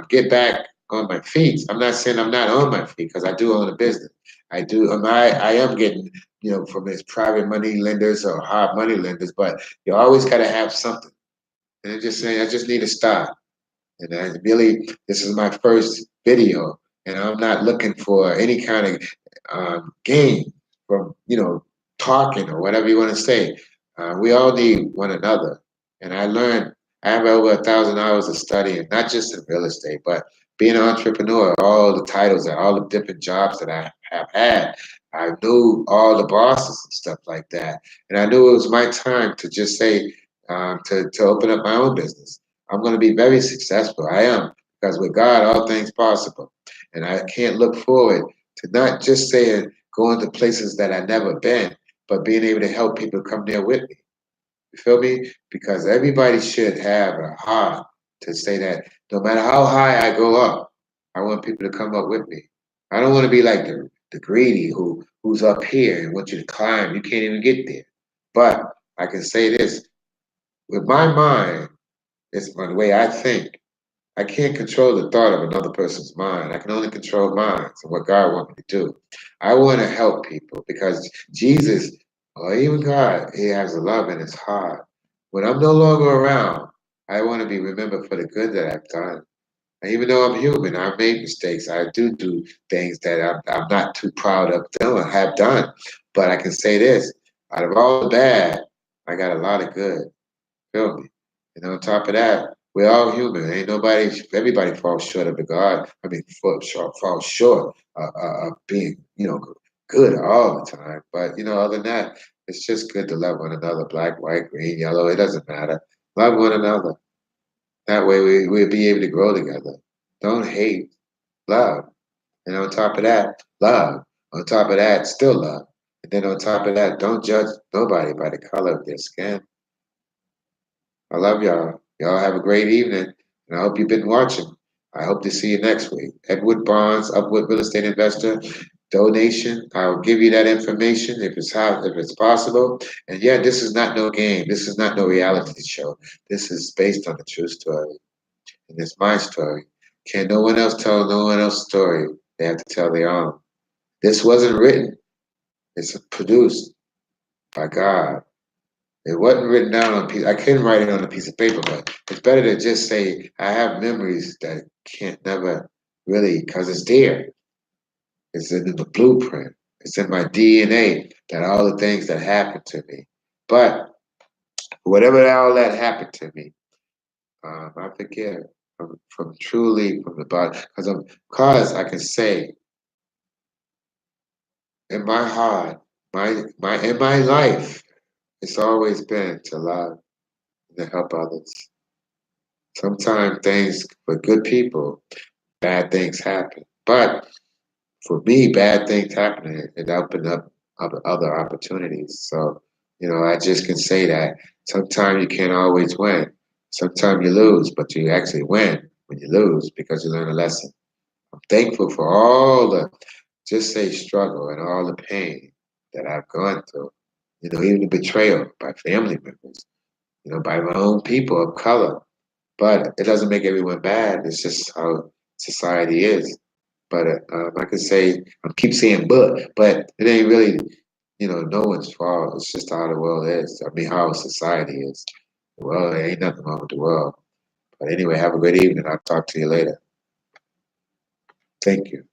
get back on my feet. I'm not saying I'm not on my feet because I do own a business. I do. I am getting, from his private money lenders or hard money lenders, but you always got to have something. And I'm just saying, I just need to start. And I really, this is my first video, and I'm not looking for any kind of gain from, talking or whatever you want to say. We all need one another. And I have over 1,000 hours of studying, not just in real estate, but being an entrepreneur, all the titles and all the different jobs that I have had. I knew all the bosses and stuff like that. And I knew it was my time to just say, to open up my own business. I'm going to be very successful. I am, because with God, all things possible. And I can't look forward to not just saying going to places that I've never been, but being able to help people come there with me. You feel me? Because everybody should have a heart to say that no matter how high I go up, I want people to come up with me. I don't want to be like the greedy who's up here and want you to climb. You can't even get there. But I can say this with my mind, it's the way I think. I can't control the thought of another person's mind. I can only control mine and what God wants me to do. I want to help people because Jesus, or even God, He has a love in His heart. When I'm no longer around, I want to be remembered for the good that I've done. And even though I'm human, I've made mistakes. I do things that I'm not too proud of doing, have done. But I can say this: out of all the bad, I got a lot of good. Feel me? And on top of that, we're all human. Ain't nobody, everybody falls short of the God. I mean, falls short of being, good all the time. But, other than that, it's just good to love one another, black, white, green, yellow. It doesn't matter. Love one another. That way we'll be able to grow together. Don't hate, love. And on top of that, love. On top of that, still love. And then on top of that, don't judge nobody by the color of their skin. I love y'all. Y'all have a great evening, and I hope you've been watching. I hope to see you next week. Edward Bonds, Upward Real Estate Investor, donation. I'll give you that information if it's possible. And yeah, this is not no game. This is not no reality show. This is based on a true story, and it's my story. Can no one else tell no one else's story? They have to tell their own. This wasn't written. It's produced by God. It wasn't written down on a piece. I couldn't write it on a piece of paper, but it's better to just say I have memories that can't never really, because it's there. It's in the blueprint. It's in my DNA that all the things that happened to me. But whatever all that happened to me, I forgive from truly from the bottom. Because I can say in my heart, in my life, it's always been to love and to help others. Sometimes things for good people, bad things happen. But for me, bad things happen. It opened up other opportunities. So, I just can say that sometimes you can't always win. Sometimes you lose, but you actually win when you lose because you learn a lesson. I'm thankful for all the, just say, struggle and all the pain that I've gone through. Even the betrayal by family members, by my own people of color. But it doesn't make everyone bad. It's just how society is. But I could say, I keep saying but it ain't really, no one's fault. It's just how the world is. I mean, how society is. Well, there ain't nothing wrong with the world. But anyway, have a great evening. I'll talk to you later. Thank you.